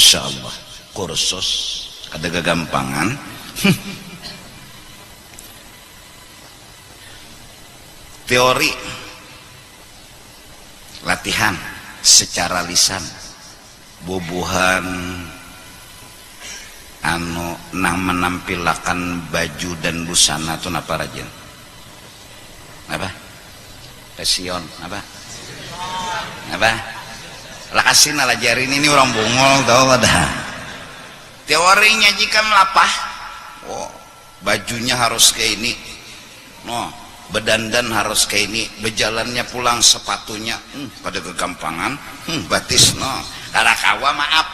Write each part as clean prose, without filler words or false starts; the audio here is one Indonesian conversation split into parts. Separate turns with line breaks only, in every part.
Masya Allah, kursus ada kegampangan. Teori latihan secara lisan bubuhan anu nah menampilakan baju dan busana tuh apa rajin apa fashion apa lakasin ala jari ini orang bungol tau ada teorinya jika melapah bajunya harus kayak ini bedandan harus kayak ini berjalannya pulang sepatunya pada kegampangan batis karakawa maaf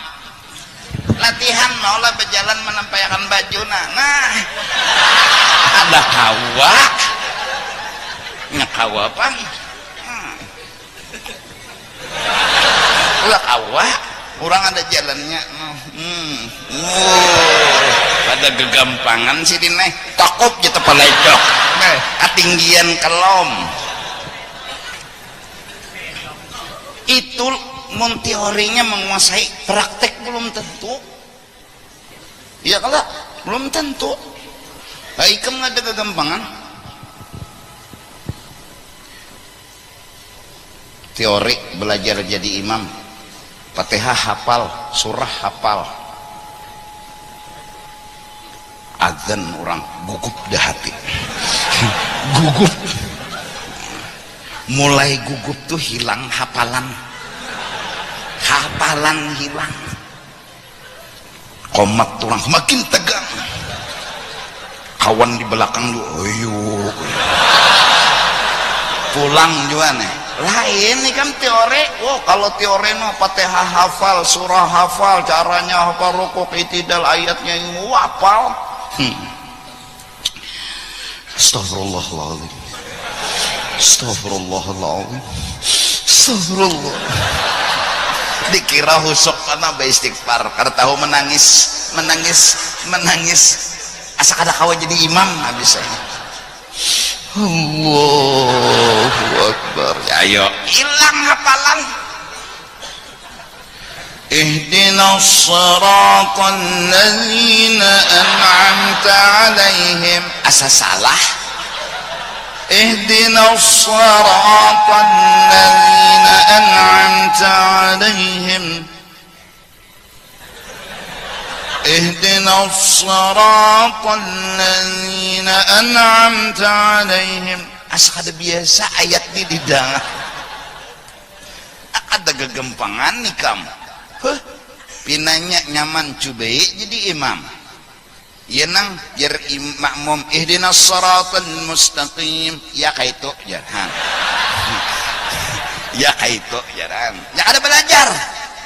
latihan lah berjalan menampilkan baju nah ada kawa ngakawa apa ulah kawa orang ada jalannya pada kegampangan sih dineh takut gitu pelecok ketinggian kelom itu mun teorinya menguasai praktek belum tentu iya kalau belum tentu ikam nggak ada kegampangan teori belajar jadi imam Fatihah hafal surah hafal azan orang gugup dah hati gugup mulai gugup tuh hilang hafalan hilang komat orang makin tegang kawan di belakang lu pulang juga nih lain nih kan teori kalau teori no Fatihah hafal surah hafal caranya hafal rukuk itidal ayatnya hafal Astagfirullahaladzim Astagfirullahaladzim Astagfirullah dikira husuk karena beristighfar karena tahu menangis asa kada kawa jadi imam habis saya Allahu Akbar ayo hilang hafalan ihdinas siratal ladzina an'amta alaihim asa salah ihdinas siratal ladzina an'amta alaihim ihdinas siratal ladzina an'amta alaihim asa kada biasa ayat di didang ada kegempangan nih kamu pinanya nyaman cubai jadi imam ya nang jar makmum ihdinas siratal mustaqim ya kaitu jaran ya kaitu jaran ya ada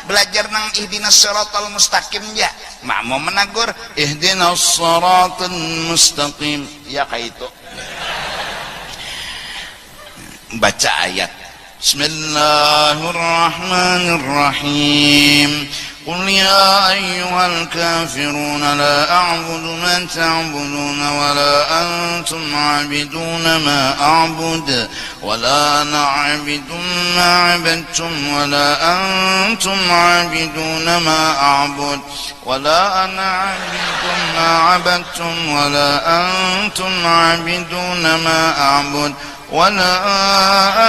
belajar nang ihdinas siratal mustaqim ya makmum menagur ihdinas siratal mustaqim ya kaitu baca ayat Bismillahirrahmanirrahim قل يا أيها الكافرون لا أعبد ما تعبدون ولا أنتم عابدون ما أعبد ولا أنا عابد ما عبدتم ولا أنتم عابدون ما أعبد ولا أنا عابد ما عبدتم ولا أنتم عابدون ما أعبد ولا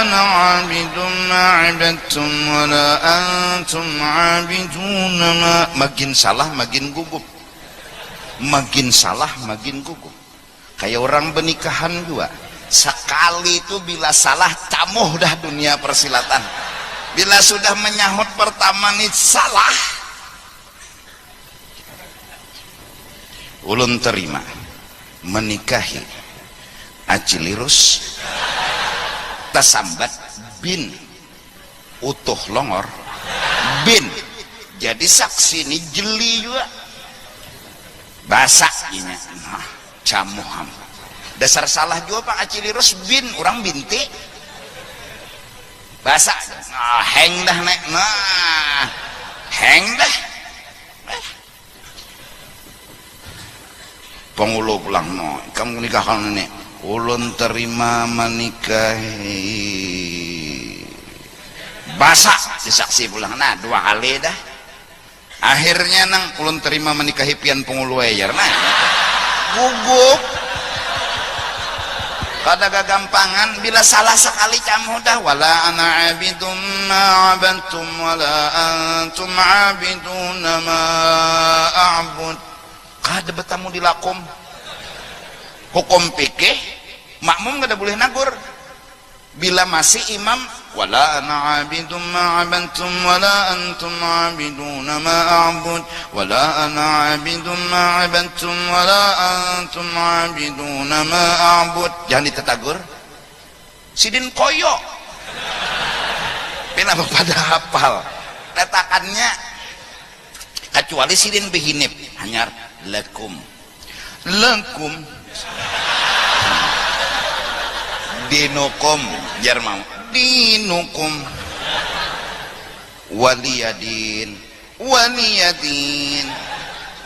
أنا عابد ما عبدتم ولا أنتم عابدون ما makin salah makin gugup kayak orang pernikahan juga sekali itu bila salah camuh dah dunia persilatan bila sudah menyahut pertama nih salah ulun terima menikahi acilirus tasambat bin utuh longor bin jadi saksi ini jeli juga basak ini camuham dasar salah juga Pak acilirus bin orang binti basak heng dah nek heng dah pengulu pulang kamu nikahkan nenek ulun terima menikahi basak disaksi pulang dua kali dah akhirnya nang ulun terima menikahi pian pengulu ayer nah gugup kada gagampangan bila salah sekali camu dah wala ana abidum ma abantum wala antum abidun ma a'bud kada betamu dilakum hukum fikih makmum kada boleh nagur bila masih imam wala ana abidum ma abantum wala antum abidun ma a'bud wala ana abidum ma abantum wala antum abidun ma a'bud jangan ditetagur sidin koyo pina pada hafal letakannya kecuali sidin behinip hanyar lakum dinukum jarmam dinukum waliyadin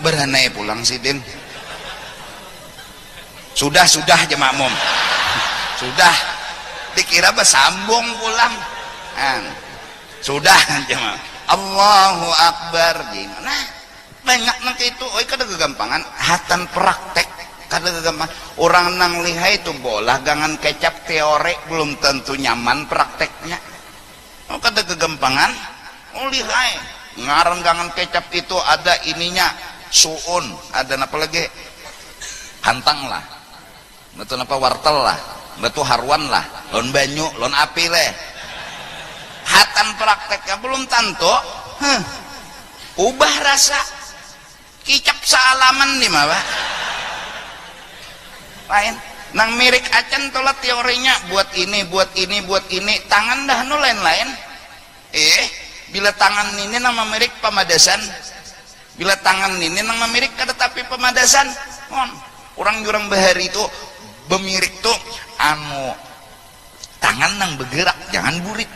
beranai pulang sidin sudah aja makmum sudah dikira bersambung pulang sudah aja makmum Allahu Akbar nah banyak nanti itu kada kegampangan hatan praktek kada gampang orang nang lihai itu bola gangan kecap teori belum tentu nyaman prakteknya kada kegampangan lihai ngaran gangan kecap itu ada ininya suun ada apa lagi hantang lah betul apa wortel lah betul haruan lah lon banyu lon api leh hatan prakteknya belum tentu ubah rasa kicap salaman nih mah lain nang mirik acan tola teorinya buat ini tangan dah nu lain-lain bila tangan ini nama mirik pemadasan bila tangan ini nama mirik kada tapi pemadasan orang bahari itu bemirik tuh anu tangan nang bergerak jangan burit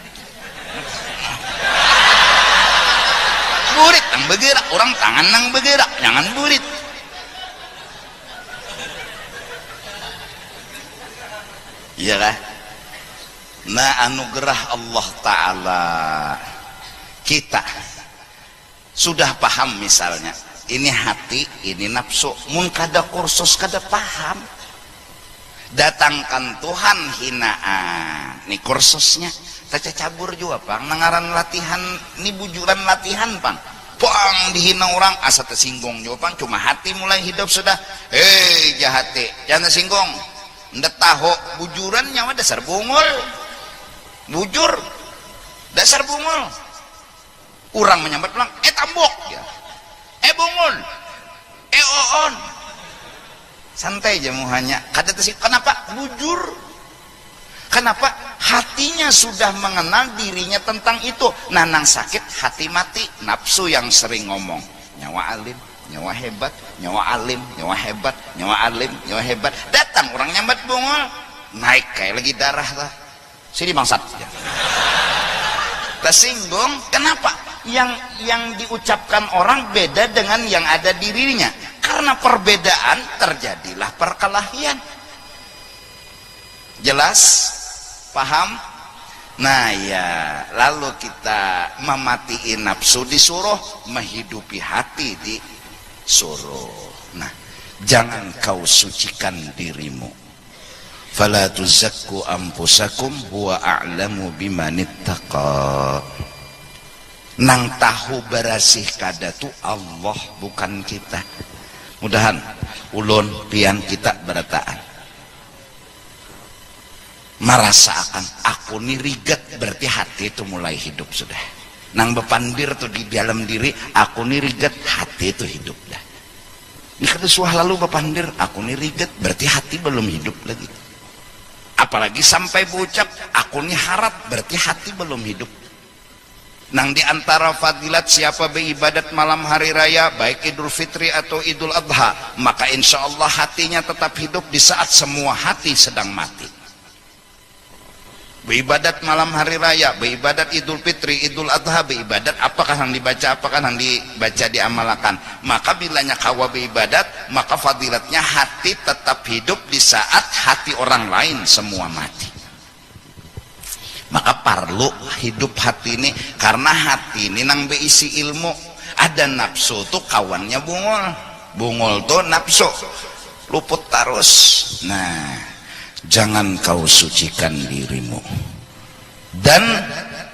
nang bergerak orang tangan nang bergerak jangan burit iyalah nah anugerah Allah Ta'ala kita sudah paham misalnya ini hati ini nafsu mun kada kursus kada paham datangkan Tuhan hinaan ini kursusnya taca cabur juga pang nangaran latihan ini bujuran latihan pang dihina orang asa tersinggung juga pang cuma hati mulai hidup sudah jahate jangan tersinggung ndak tahu bujuran nyawa dasar bungul bujur dasar bungul orang menyambat pulang tambok ya bungul oon santai aja muhanya kada tersinggung kenapa bujur kenapa hatinya sudah mengenal dirinya tentang itu nanang sakit hati mati nafsu yang sering ngomong nyawa alim nyawa hebat nyawa alim nyawa hebat nyawa alim nyawa hebat datang orang nyambat bungul naik kayak lagi darah lah sini bangsat tersinggung kenapa yang diucapkan orang beda dengan yang ada dirinya karena perbedaan terjadilah perkelahian jelas paham nah ya lalu kita mematiin nafsu disuruh menghidupi hati disuruh nah jangan kau sucikan dirimu fala tuzakku anfusakum huwa a'lamu bimanittaqa nang tahu berasih kada tu Allah bukan kita mudahan ulun pian kita berataan merasakan aku nih riget berarti hati itu mulai hidup sudah nang bepandir tuh di dalam diri aku nih riget hati itu hidup dah ini kada suah lalu bepandir aku nih riget berarti hati belum hidup lagi apalagi sampai berucap aku nih harap berarti hati belum hidup nang diantara fadilat siapa beribadat malam hari raya baik Idul Fitri atau Idul Adha maka insya Allah hatinya tetap hidup di saat semua hati sedang mati beribadat malam hari raya beribadat Idul Fitri Idul Adha beribadat apakah yang dibaca apakah yang dibaca diamalkan maka bilanya kawa beribadat maka fadilatnya hati tetap hidup di saat hati orang lain semua mati maka perlu hidup hati ini karena hati ini nang beisi ilmu Ada nafsu tuh kawannya bungul, bungul tuh nafsu, luput terus. Nah, jangan kau sucikan dirimu dan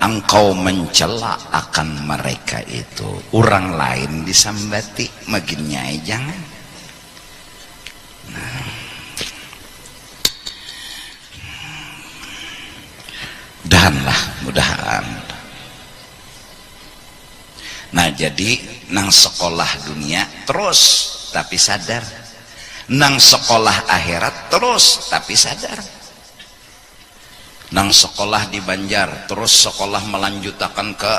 engkau mencela akan mereka itu. Orang lain disambati, maginnya jangan. Nah, mudahan. Nah, jadi nang sekolah dunia terus tapi sadar, nang sekolah akhirat terus tapi sadar. Nang sekolah di Banjar terus sekolah melanjutkan ke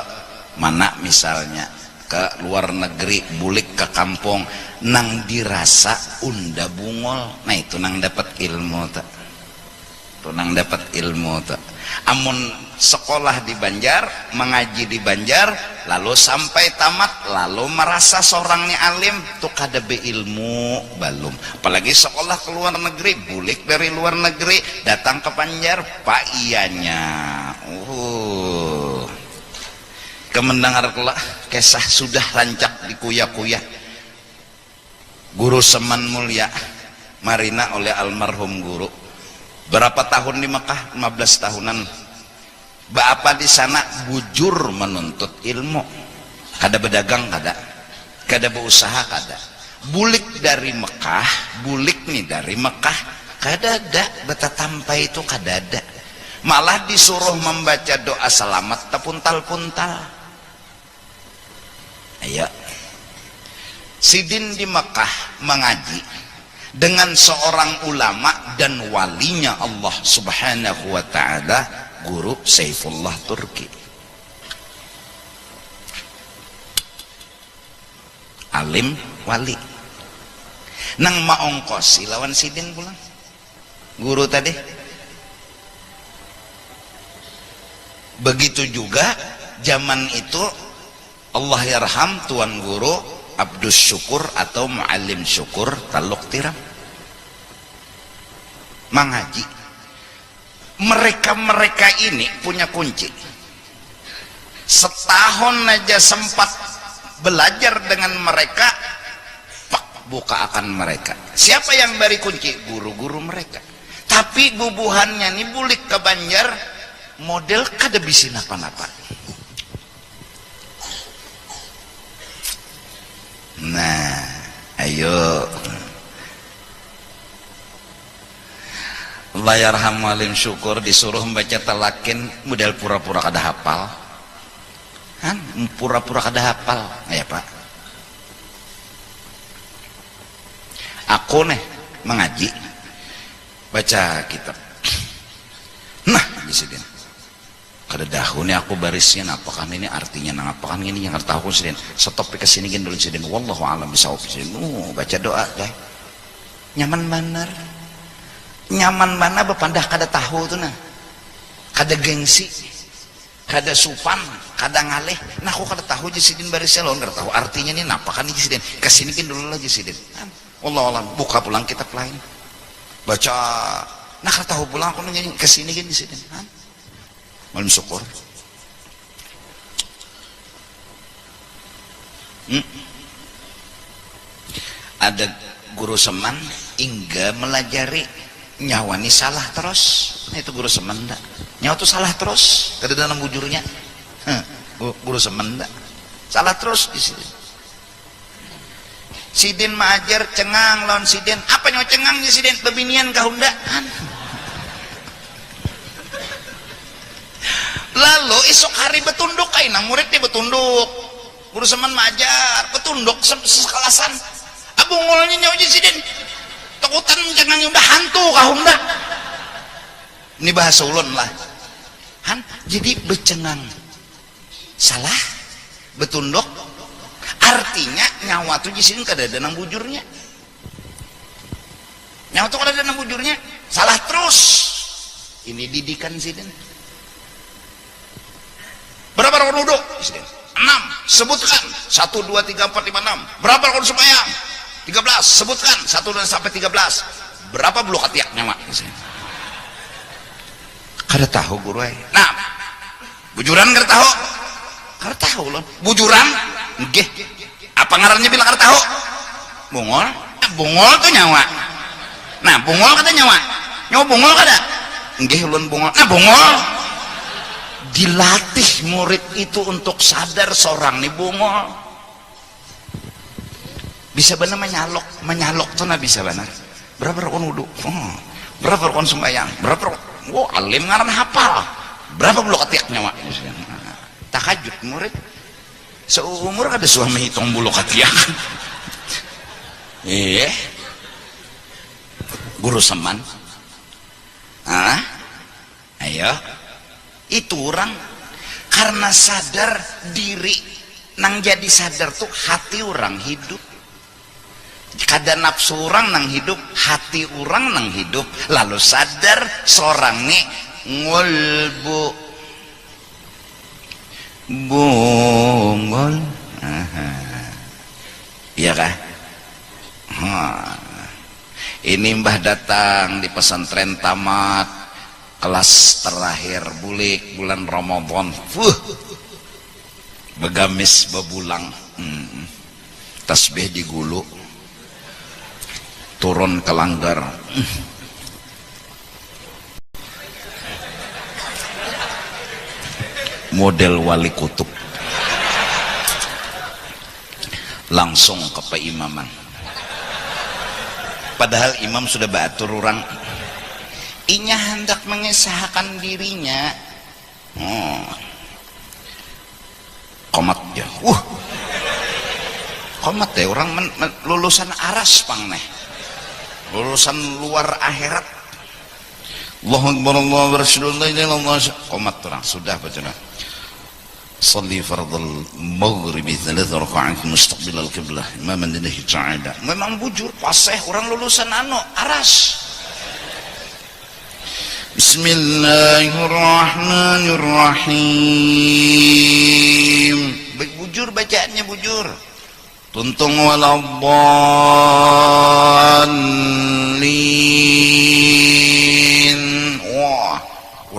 mana misalnya ke luar negeri, bulik ke kampung, nang dirasa unda bungol. Nah itu nang dapat ilmu tak, tuh nang dapat ilmu tak. Amun sekolah di Banjar, mengaji di Banjar, lalu sampai tamat, lalu merasa seorangnya alim, tuh kada be ilmu balum. Apalagi sekolah ke luar negeri, bulik dari luar negeri, datang ke Banjar, pak ianya. Kemendengar kelak, kisah sudah rancak dikuya-kuya. Guru Seman Mulia, Marina oleh almarhum guru. Berapa tahun di Mekah? 15 tahunan. Bapak di sana bujur menuntut ilmu. Kada berdagang kada berusaha kada. Bulik dari Mekah, bulik nih dari Mekah, kada ada beta tampai itu kada ada. Malah disuruh membaca doa selamat tepuntal-puntal. Ayo. Sidin di Mekah mengaji dengan seorang ulama dan walinya Allah Subhanahu wa ta'ala, guru Saifullah Turki. Alim wali. Nang maongkosi lawan sidin pulang. Guru tadi. Begitu juga zaman itu Allah yarham tuan guru Abdus Syukur atau Muallim Syukur Taluk Tiram mengaji. Mereka ini punya kunci. Setahun aja sempat belajar dengan mereka, pak buka akan mereka. Siapa yang beri kunci? Guru-guru mereka. Tapi bubuhannya nih bulik ke Banjar, model kada bisin apa-apa. Nah, ayo. Allah yarham Muallim Syukur disuruh membaca talakin model pura-pura kada hafal. Kan pura-pura kada hafal. Ya, Pak. Aku nih mengaji baca kitab. Nah, di sini. Kada dahune aku barisnya apakah ini artinya nang apakah ini yang tahu sidin. Stop ke sini gin dulu sidin. Wallahu a'lam bishawab sidin. Baca doa deh. Nyaman bener. Nyaman mana bepandah kada tahu tuh nah. Kada gengsi. Kada supan, kada ngaleh. Nah aku kada tahu je sidin barisnya loh, kada tahu artinya ini apakah ini sidin. Kesini gin dulu lagi sidin. Wallahu a'lam. Buka pulang kitab lain. Baca. Nah kada tahu pulang aku nanya kesini gin sidin. Muallim Syukur. Ada guru Seman hingga melajari nyawani salah terus. Nah, itu guru Seman dak. Nyawa itu salah terus kada dalam bujurnya. Guru Seman dak. Salah terus di sini. Sidin maajar cengang lawan sidin. Apa nyawa cengang di sidin? Bebinian kahunda. Lalu esok hari betunduk kainang muridnya betunduk. Guru Seman majar betunduk sekalasan. Abungolnya nyawa sidin. Takutan jangan udah hantu kahunda. Ini bahasa ulun lah. Jadi becengang salah betunduk artinya nyawa tuh di sini kada ada nang bujurnya. Nyawa tuh kada ada nang bujurnya. Salah terus. Ini didikan sidin. Berapa rakaat wudu? 6. Sebutkan. 1 2 3 4 5 6. Berapa rakaat sembahyang? 13. Sebutkan 1 2 sampai 13. Berapa bulu katiak nyawa? Kada tahu guru ai. Nah, bujuran kada tahu. Kada tahu loh. Bujuran nggih apa ngarannya bilang kada tahu bungol bungol tuh nyawa nah bungol kata nyawa bungol kada nggih ulun bungol nah bungol dilatih murid itu untuk sadar seorang nih bungol bisa benar menyalok tuh nah bisa benar berapa rokon wudhu berapa rokon sembahyang berapa alim ngaran hafal berapa bulu ketiak nyawa tahajud murid seumur kada suami hitung bulu ketiak guru seman ayo itu orang karena sadar diri nang jadi sadar tuh hati orang hidup kada nafsu orang nang hidup hati orang nang hidup lalu sadar seorang nih ngulbu bungol iya kah ini mbah datang di pesantren tamat kelas terakhir bulan Ramadan begamis bebulang tasbih di gulu turun ke langgar model wali kutub langsung ke peimaman padahal imam sudah batur orang inya hendak mengesahkan dirinya komat ya komat ya orang lulusan aras pang nih lulusan luar akhirat Allahu Akbar Allahu Akbar Rasulullah komat orang sudah baca صلي فرض المغرب 3 ركعات مستقبل القبلة إماما لله تعالى memang bujur paseh orang lulusan aras Bismillahirrahmanirrahim bujur bacaannya bujur tuntung waladdallin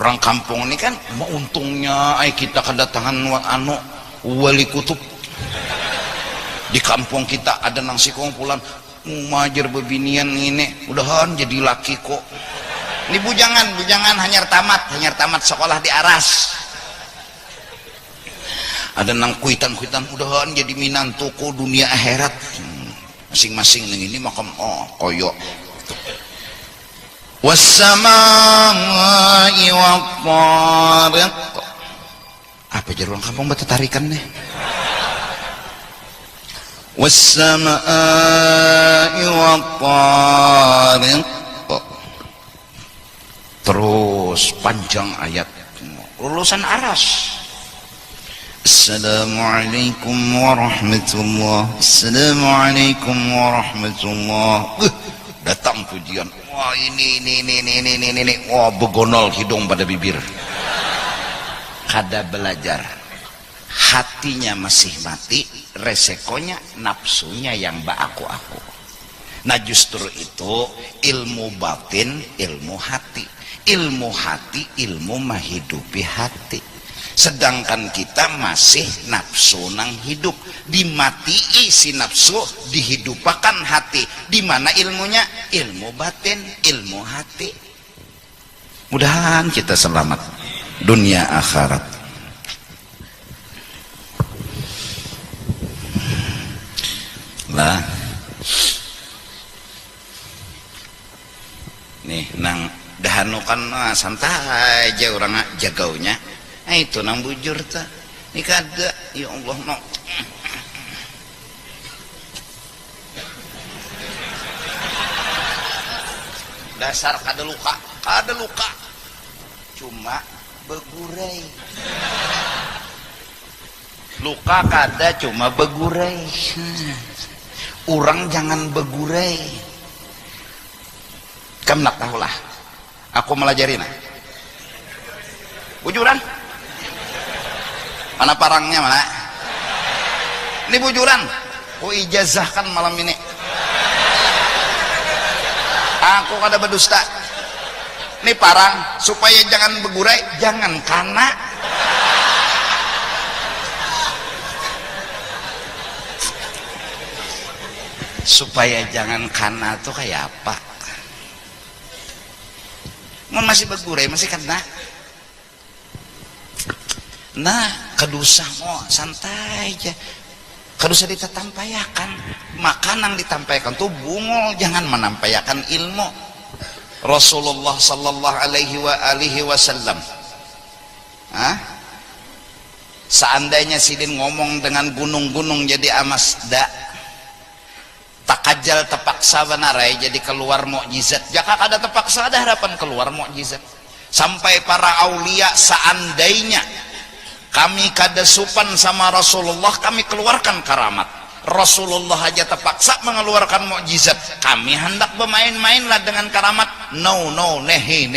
orang kampung ini kan untungnya kita kedatangan wali kutub di kampung kita ada nang si kumpulan ngajar bebinian ini udahan jadi laki kok ini bujangan hanya tamat sekolah di aras ada nang kuitan udahan jadi minantuku dunia akhirat masing-masing ini makam koyok wassama'i wattariq apa jadi orang kampung batu tarikan nih wassama'i wattariq terus panjang ayat lulusan aras Assalamualaikum warahmatullah Assalamualaikum warahmatullah datang pujian wah ini wah begonol hidung pada bibir kada belajar hatinya masih mati resikonya nafsunya yang aku nah justru itu ilmu batin ilmu hati ilmu menghidupi hati sedangkan kita masih nafsu nang hidup dimatii si nafsu dihidupakan hati di mana ilmunya ilmu batin ilmu hati mudahan kita selamat dunia akhirat lah nih nang dahanukan santai aja orang jagaunya itu nang bujur ta ini kada ya Allah no dasar kada luka cuma begurai luka kada cuma begurai orang jangan begurai kamu nak tahulah aku melajarin bujuran mana parangnya mana ini bujuran ijazahkan malam ini aku kada berdusta ini parang supaya jangan begurai jangan kana supaya jangan kana tuh kayak apa, mun masih bergurai masih kena. Nah kedusah mau santai aja, kedusah ditampayakan, makanan ditampayakan tuh bungul, jangan menampayakan ilmu. Rasulullah sallallahu alaihi wasallam, seandainya sidin ngomong dengan gunung-gunung jadi amasda, takajal terpaksa benarai jadi keluar mukjizat. Jaka kada terpaksa ada harapan keluar mukjizat. Sampai para aulia, seandainya kami kada supan sama Rasulullah, kami keluarkan karamat. Rasulullah aja terpaksa mengeluarkan mukjizat, kami hendak bermain-mainlah dengan karamat. No, nehi.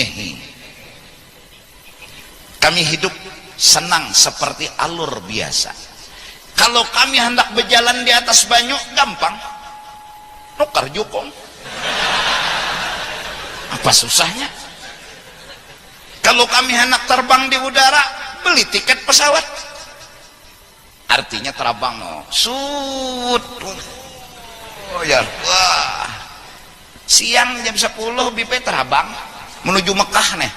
Kami hidup senang seperti alur biasa. Kalau kami hendak berjalan di atas banyu, gampang, nukar jukung, apa susahnya? Kalau kami hendak terbang di udara, beli tiket pesawat, artinya terbang, ya, wah, siang jam 10 BP terbang menuju Mekah nih,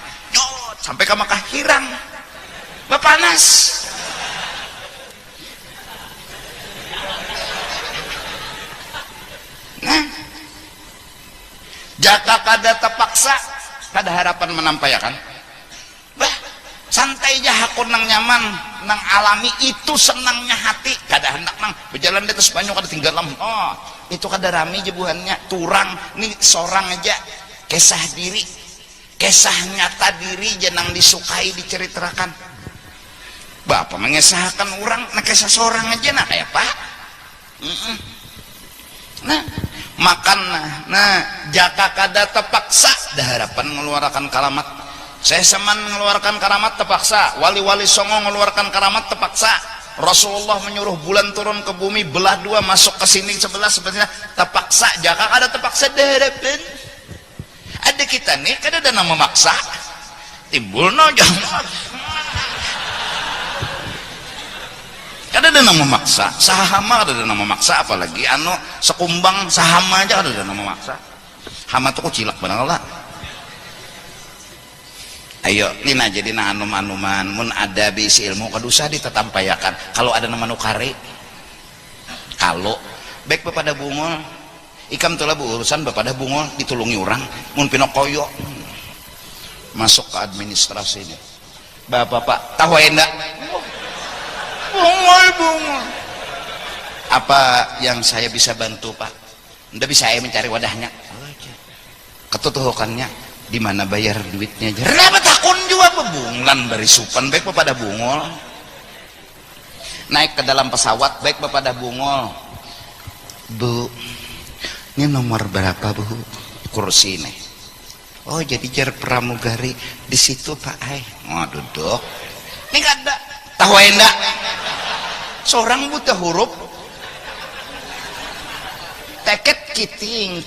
sampai ke Mekah hirang, panas. Nah, jaka kada terpaksa, kada harapan menampayakan. Bah, santai aja hakun nang nyaman, nang alami, itu senangnya hati. Kada hendak nang berjalan di atas banyu kada tinggal lam. Oh, itu kada rame jebuhannya, turang nih seorang aja kisah diri, kisah nyata diri jenang disukai diceritakan. Bapak mengesahkan orang, nah kisah seorang aja nah kayak apa? Nah, makan nah jaka kada terpaksa dah harapan mengeluarkan karamat. Saya seman mengeluarkan karamat terpaksa, wali-wali songo mengeluarkan karamat terpaksa. Rasulullah menyuruh bulan turun ke bumi belah dua, masuk ke sini sebelah sebenarnya terpaksa. Jaka kada terpaksa dah harapan. Ada kita nih kada ada nama maksa, timbul no jangan. Kada ada nama maksa, sahama kada ada nama maksa, apalagi anu sekumbang sahama aja kada ada nama maksa. Hama tuh kucilak benar lah. Ayo lina jadi na anum-anuman mun ada bisi ilmu kadusa ditetampayakan. Kalau ada nama nukari, kalau baik bapada bungol ikam telah berurusan bapada bungol ditulungi orang mun pinokoyo masuk ke administrasi ini. Bapak tahu enggak? Bungol. Apa yang saya bisa bantu Pak? Ndak bisa saya mencari wadahnya. Ketutuhukannya di mana bayar duitnya aja. Kenapa takun juga bebunglan dari supan baik pada bungol. Naik ke dalam pesawat baik pada bungol. Bu, ini nomor berapa Bu? Kursi nih. Oh jadi jar pramugari di situ Pak. Oh duduk. Ini nggak ada. Tahu enggak? Seorang buta huruf. Teket kiting.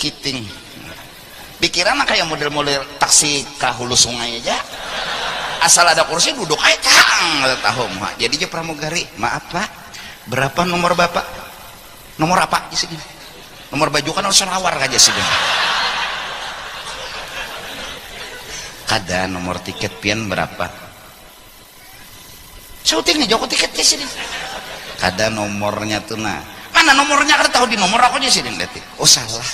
Pikiran kayak model-model taksi ke hulu sungai aja. Asal ada kursi duduk aja cang tahu mah. Jadi aja pramugari, maaf Pak, berapa nomor Bapak? Nomor apa sih? Nomor baju kan harus lawar aja sih. Kada nomor tiket pian berapa? Syuting aja kok tiketnya sih. Kada nomornya tuh nah. Mana nomornya kada tahu di nomor aku aja sih detik. Oh salah.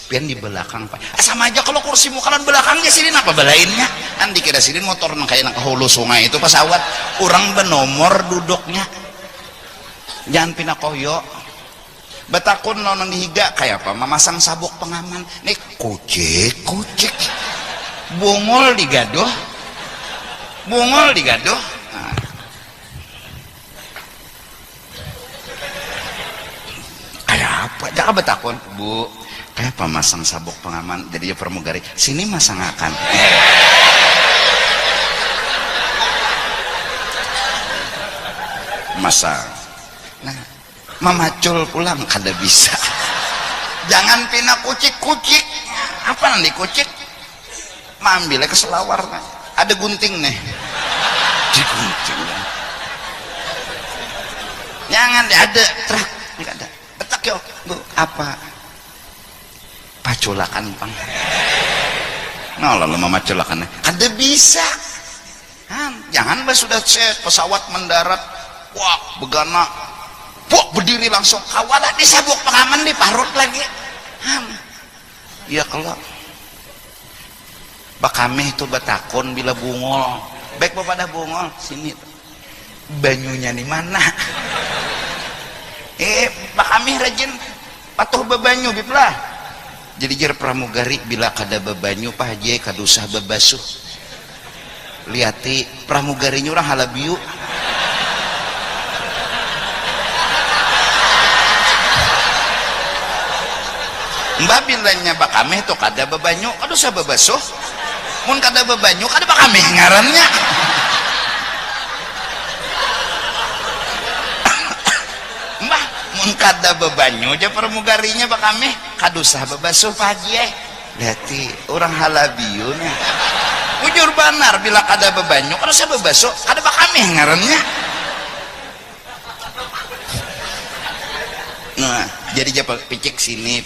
Pian di belakang Pak. Sama aja kalau kursi mukalan belakangnya sini apa belainnya? Kan dikira sini motor nang kayak nang hulu sungai itu pesawat. Orang benomor duduknya. Jangan pindah koyo. Betakun nonton dihiga kayak apa? Memasang sabuk pengaman. Nih kucik. Bungol digaduh. Nah. Kayak apa? Jangan betakun, Bu. Kayak apa masang sabuk pengaman jadi pramugari? Sini masang akan. Masang. Nah, memacul pulang kada bisa. Jangan pindah kucik. Apa nanti kucik? Mambilnya ke selawar. Ada gunting nih. Digunting. Jangan ada truk. Enggak ada. Betak yo, Bu. Apa? maculakan pang lalu maculakan kada bisa jangan bah sudah cek pesawat mendarat wah begana wah berdiri langsung kawalah disabuk pengaman diparut lagi ya kalau bakameh itu batakon bila bungol baik bapak dah bungol sini banyunya di mana bakameh rajin patuh bebanyu biplah jadi jar pramugari bila kada bebanyu pak haji kadusah bebasuh liati pramugarinya orang halabiu mbak bilanya bakameh tuh kada bebanyu kadusah bebasuh mun kada bebanyu kada bakameh ngarannya mbah mun kada bebanyu aja pramugarinya bakameh kadusah bebasuh pagi berarti orang halabiu nih ujur banar bila kada bebanyu kadusah bebasuh kada bakameh ngarannya nah jadi japa picik sini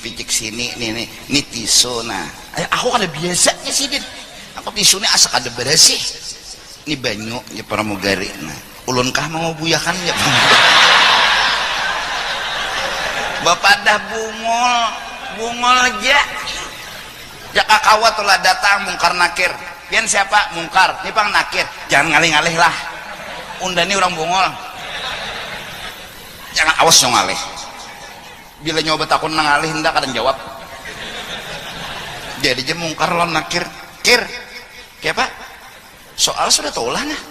nih tisu nah aku kada biasanya sih Din aku tisu nih asa kada bersih ini banyu ya pramugari nah ulun kah mau buyakan ya bapak dah bungol aja ya kakawat telah datang mungkar nakir pian siapa mungkar ini pang nakir jangan ngalih-ngalih lah undani orang bungol jangan awas dong ngalih bila nyoba takun ngalih hendak kadang jawab jadi aja mungkar lawan nakir kir kayak apa soal sudah taulah nah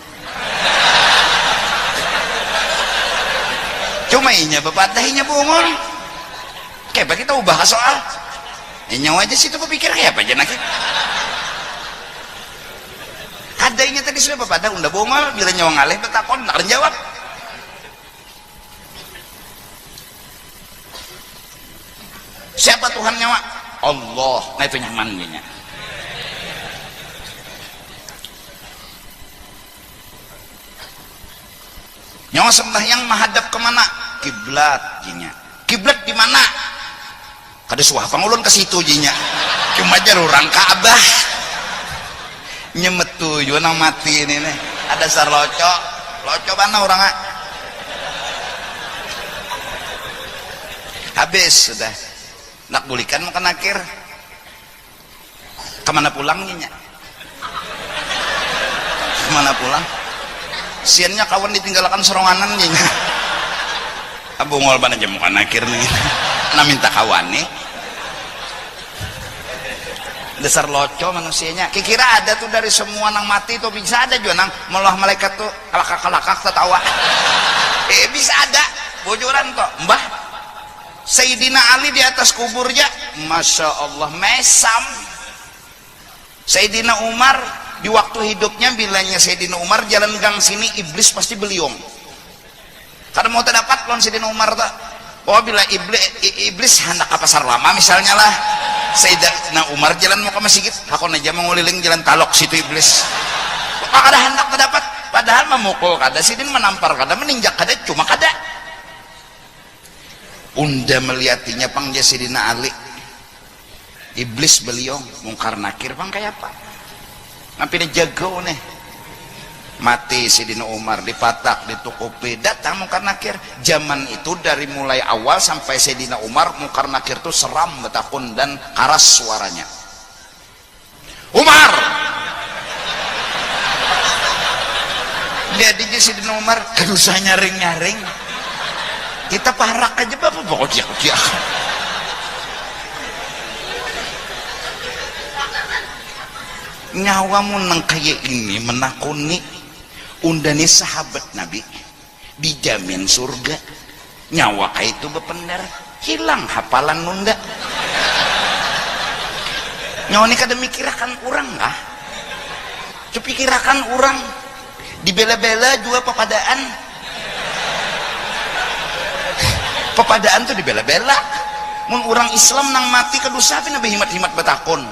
cuma inya bapak dahinya bungol kayak apa kita ubah soal nyawa aja situ berpikir kayak apa aja nakir kadainya tadi sudah bapak dah unda bungol bila nyawa ngalih betakon nak jawab siapa Tuhan nyawa Allah nah itu nyamannya nyawa sembahyang menghadap kemana kiblat jinya kiblat di mana kada suah pangulun ke situ jinya cuma aja orang Ka'bah nyemetu juga nang mati ini nih ada sar loco mana orang habis sudah nak bulikan makan akhir kemana pulangnya kemana pulang siannya kawan ditinggalkan seronganan nya abu ngol bana jam makan akhir nih na minta kawan nih dasar loco manusianya kira ada tuh dari semua nang mati tuh bisa ada juga nang melah malaikat tuh kalakak tertawa bisa ada bocoran kok mbah Sayyidina Ali di atas kuburnya Masya Allah mesam Sayyidina Umar di waktu hidupnya bilanya Sayyidina Umar jalan gang sini iblis pasti beliung karena mau terdapat lawan Sayyidina Umar tak oh bila iblis hendak ke pasar lama misalnya lah Sayyidina Umar jalan mau ke masjid aku aja mau ngeliling jalan talok situ iblis kada hendak terdapat padahal memukul kada sidin menampar kada meninjak kada cuma kada unda melihatnya pang Sayyidina Ali iblis beliau mungkar nakir pang kayak apa ngapain jago nih mati Sayyidina Umar dipatak ditukupi datang mungkar nakir zaman itu dari mulai awal sampai Sayyidina Umar mungkar nakir tuh seram betakun dan keras suaranya Umar lihat aja Sayyidina Umar gak usah nyaring-nyaring kita parak aja bapak pokoknya nyawamu nang kayak ini menakuni undani sahabat Nabi dijamin surga nyawa kayak itu bependar hilang hafalan nunda nyawa ini kada mikirakan orang kah coba pikirakan orang dibela-bela juga pepadaan tuh dibela-bela mun orang Islam nang mati kedusa tapi nabi himat-himat betakon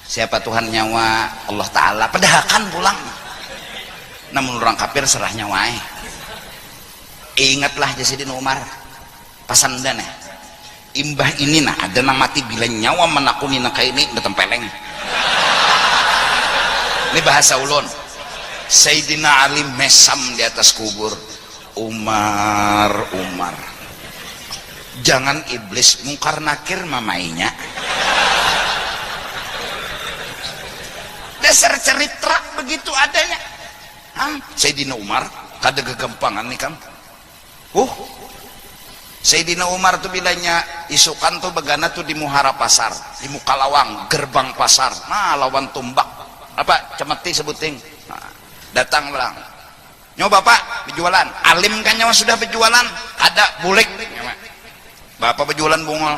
siapa Tuhan nyawa Allah Ta'ala pedahakan pulang namun orang kafir serah nyawai ingatlah Sayyidina Umar pasandan imbah ini nah ada nang mati bila nyawa menakuni nak ini betempeleng. Ini bahasa ulun. Sayyidina Ali mesam di atas kubur. Umar, jangan iblis mungkar nakir mamainya. Dasar cerita begitu adanya. Sayyidina Umar kada kegampangan nih kan. Sayyidina Umar tuh bilanya isukan tuh begana tuh di Muhara Pasar, di Mukalawang, gerbang pasar. Nah, lawan tumbak. Apa cemeti sebuting. Nah, datang bilang, "Nyoba Bapak berjualan." Alim kan nyawa sudah berjualan, ada bulik. Bapak berjualan bungol.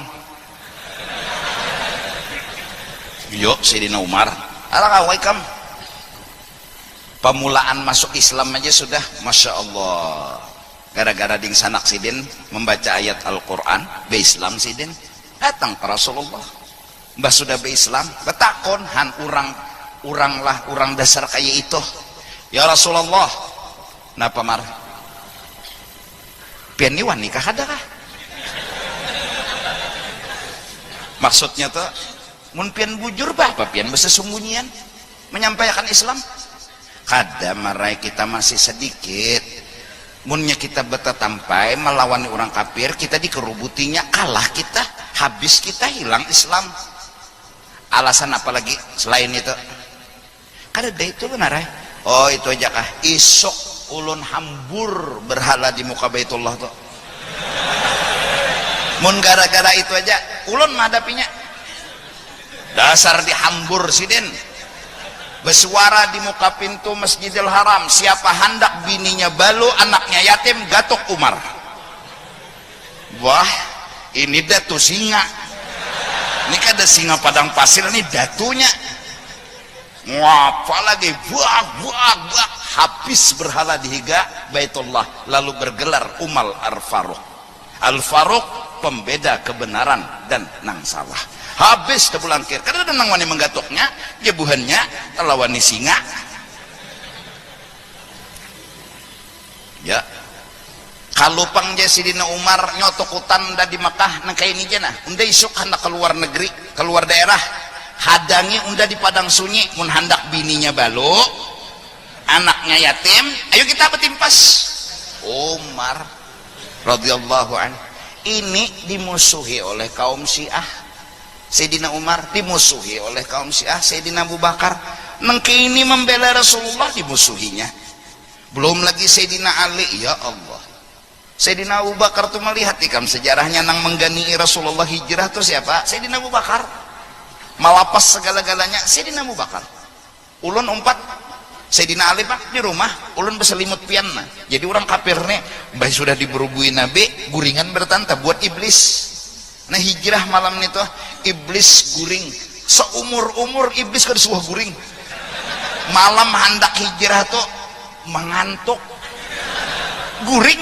Yuk Sayyidina Umar, "Assalamualaikum." Pemulaan masuk Islam aja sudah Masya Allah. Gara-gara ding sanak sidin membaca ayat Al-Quran be Islam sidin datang ke Rasulullah. Mbah sudah be Islam betakon han urang dasar kayak itu. Ya Rasulullah, napa mar pian niwan nikah ada kah? Maksudnya tuh mun pian bujur apa pian bersembunyian menyampaikan Islam. Kada marai kita masih sedikit. Munnya kita betatampai melawan orang kafir, kita dikerubutinya kalah kita, habis kita hilang Islam. Alasan apa lagi selain itu? Kada ada itu benar ya? Oh itu aja kah? Isok ulun hambur berhala di muka Baitullah tuh. Mun gara-gara itu aja ulun menghadapinya. Dasar dihambur sidin. Bersuara di muka pintu Masjidil Haram, siapa hendak bininya balu, anaknya yatim, gatok Umar. Wah, ini datu singa. Ini kan ada singa padang pasir, ini datunya. Ngapa lagi? Buak. Habis berhala dihiga Baitullah, lalu bergelar Umar Al-Faruq. Al-Faruq pembeda kebenaran dan nang salah. Habis tebulangkir karena ada nang wani menggatoknya jebuhannya telawani singa ya. Kalau pangja Sidina Umar nyotokutan da di Makkah nang kaini jana unda isuk hendak keluar negeri keluar daerah hadangi unda di padang sunyi mun hendak bininya balo anaknya yatim ayo kita betimpas. Umar radhiyallahu anhu ini dimusuhi oleh kaum Syiah. Sayyidina Umar dimusuhi oleh kaum Syiah. Sayyidina Abu Bakar nengke ini membela Rasulullah dimusuhinya. Belum lagi Sayyidina Ali, ya Allah. Sayyidina Abu Bakar tuh melihat ikam sejarahnya nang menggani Rasulullah hijrah tuh siapa? Sayyidina Abu Bakar. Malapas segala-galanya Sayyidina Abu Bakar. Ulun umpat Sayyidina Ali pak di rumah ulun berselimut pianna. Jadi orang kafir nih baik sudah diberubui Nabi guringan bertanta buat iblis. Nah hijrah malam itu iblis guring seumur iblis kan sebuah guring malam hendak hijrah tuh mengantuk guring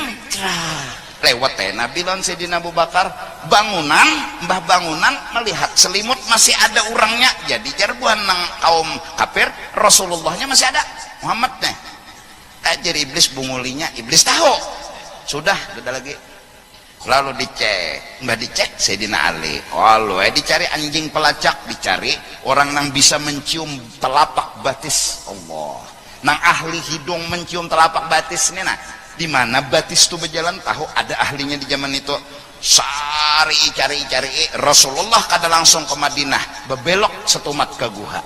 lewat Nabi lan Sayyidina Abu Bakar mbah bangunan melihat selimut masih ada orangnya jadi jarbuan nang kaum kafir Rasulullahnya masih ada Muhammad nih jadi iblis bungulinya iblis tahu sudah ada lagi. Lalu dicek Sayyidina Ali. Kalau dicari anjing pelacak, dicari orang yang bisa mencium telapak batis Allah. Nang ahli hidung mencium telapak batis ini nah. Di mana batis itu berjalan tahu ada ahlinya di zaman itu. Cari Rasulullah kada langsung ke Madinah, bebelok setumat ke guha.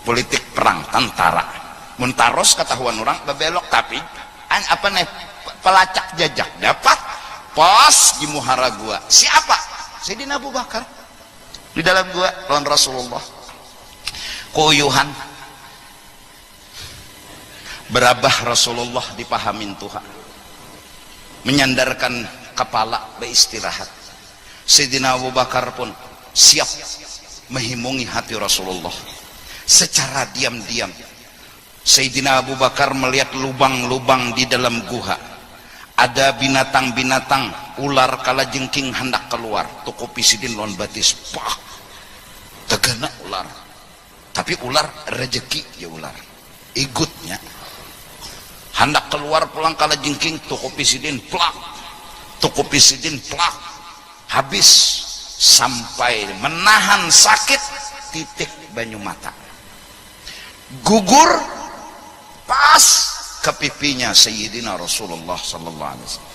Politik perang tentara. Muntaros ketahuan orang bebelok tapi apa nih pelacak jajak dapat pas di muhara gua siapa? Sayyidina Abu Bakar di dalam gua lawan Rasulullah kuyuhan berabah Rasulullah dipahamin Tuhan menyandarkan kepala beristirahat. Sayyidina Abu Bakar pun siap menghimungi hati Rasulullah secara diam-diam. Sayyidina Abu Bakar melihat lubang-lubang di dalam guha. Ada binatang-binatang ular kalajengking hendak keluar toko pisidin lawan batis pak tegana ular tapi ular rezeki ya ular igutnya hendak keluar pulang kalajengking toko pisidin plak habis sampai menahan sakit titik banyu mata, gugur pas ke pipinya Sayyidina Rasulullah sallallahu alaihi wasallam.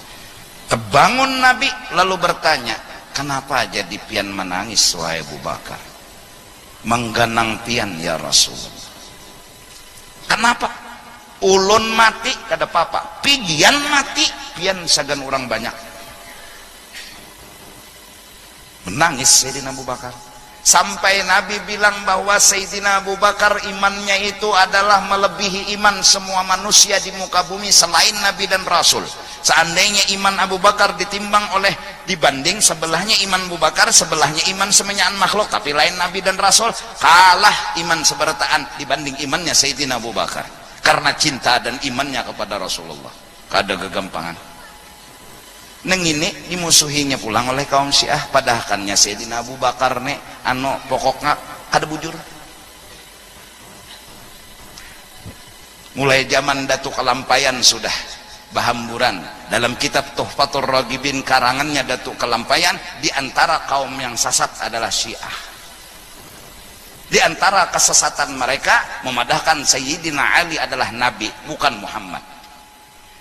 Kebangun Nabi lalu bertanya, kenapa jadi pian menangis wahai Abu Bakar? Mengganang pian ya Rasulullah. Kenapa? Ulun mati kada apa-apa, pigian mati pian sagan orang banyak. Menangis Sayyidina Abu Bakar sampai Nabi bilang bahwa Sayyidina Abu Bakar imannya itu adalah melebihi iman semua manusia di muka bumi selain Nabi dan Rasul. Seandainya iman Abu Bakar dibanding sebelahnya iman Abu Bakar, sebelahnya iman semenyaan makhluk, tapi lain Nabi dan Rasul, kalah iman seberataan dibanding imannya Sayyidina Abu Bakar karena cinta dan imannya kepada Rasulullah. Kada kegampangan. Neng ini dimusuhinya pulang oleh kaum Syiah, padahalnya Sayyidina Abu Bakar pokoknya kada bujur. Mulai zaman Datuk Kalampayan sudah bahamburan dalam kitab Tuhfatur Ragibin karangannya Datuk Kalampayan, di antara kaum yang sesat adalah Syiah. Di antara kesesatan mereka memadahkan Sayyidina Ali adalah Nabi bukan Muhammad.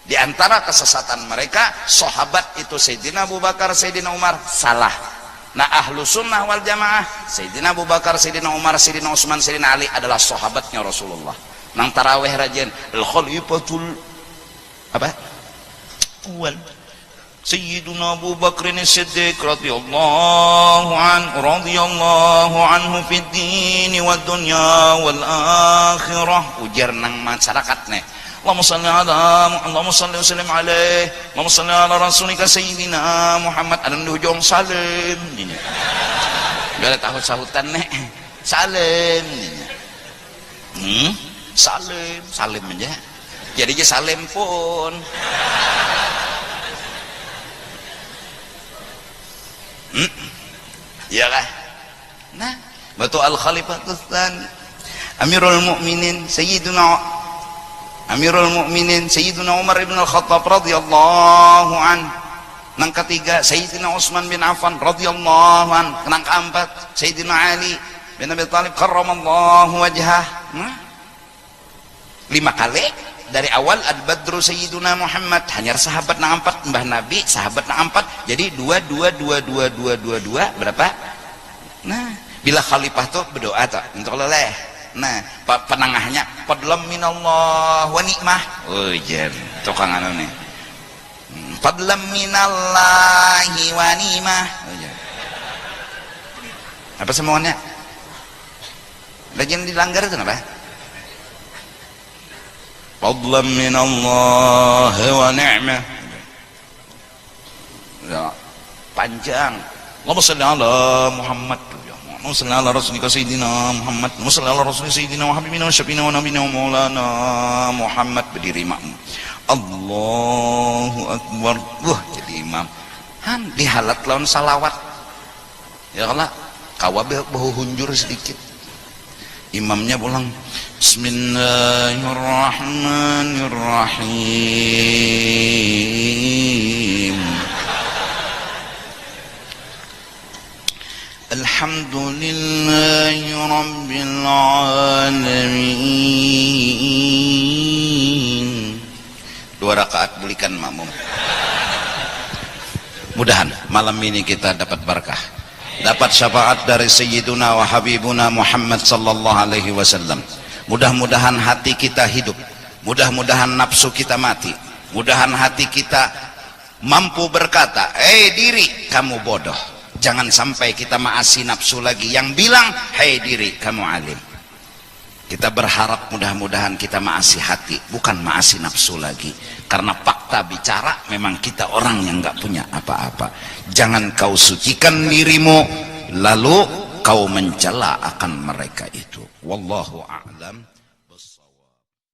Di antara kesesatan mereka sahabat itu Sayyidina Abu Bakar, Sayyidina Umar, salah. Nah ahlu sunnah wal jamaah Sayyidina Abu Bakar, Sayyidina Umar, Sayyidina Utsman, Sayyidina Ali adalah sahabatnya Rasulullah. Nang tarawih rajin al-khalifatul apa? Awal Sayyidina Abu Bakr as-Siddiq radhiyallahu anhu fid din wad dunya wal akhirah. Ujar nang masyarakat nih, Allahumma salli wa sallim alaih, Allahumma salli ala rasulika Sayyidina Muhammad. Ada di ujung salim ini gak ada tahu sahutan nih salim ini. Salim aja jadi aja salim pun. Iya kah? Nah betul al-khalifatul tsani Amirul Mukminin Sayyidina Umar ibn al-Khattab radhiyallahu an. Nang ketiga Sayyidina Utsman bin Affan radhiyallahu an. Nang keempat Sayyidina Ali bin Abi Thalib karramallahu wajhah. 5 kali dari awal Al-Badru Sayyiduna Muhammad, hanya sahabat nang 4, Mbah Nabi sahabat nang 4, jadi 2 berapa? Nah bila khalifah tuh berdoa tuh untuk leleh. Nah penengahnya fadlam minallah wa ni'mah. Oh jen tukang anu nih fadlam minallahi wa ni'mah. Apa semuanya lagi dilanggar itu apa? Fadlam minallahi wa ni'mah. Ya panjang. Allahumma shalli ala Muhammad, Allahumma shalli ala rasulika Sayyidina Muhammad, Allahumma shalli ala rasulika Sayyidina wa habibina wa syafiina wa nabiyina wa maulana Muhammad. Berdiri makmum Allahu Akbar. Jadi imam han dihalat lawan salawat ya Allah kawabe bahu hunjur sedikit. Imamnya pulang Bismillahirrahmanirrahim. Alhamdulillahi Rabbil Alamin. 2 rakaat belikan makmum. Mudahan malam ini kita dapat berkah, dapat syafaat dari Sayyiduna wa Habibuna Muhammad sallallahu alaihi wasallam. Mudah-mudahan hati kita hidup, mudah-mudahan nafsu kita mati, mudahan hati kita mampu berkata, diri kamu bodoh. Jangan sampai kita maasi nafsu lagi yang bilang, hei diri kamu alim. Kita berharap mudah-mudahan kita maasi hati, bukan maasi nafsu lagi. Karena fakta bicara memang kita orang yang gak punya apa-apa. Jangan kau sucikan dirimu lalu kau mencela akan mereka itu. Wallahu a'lam.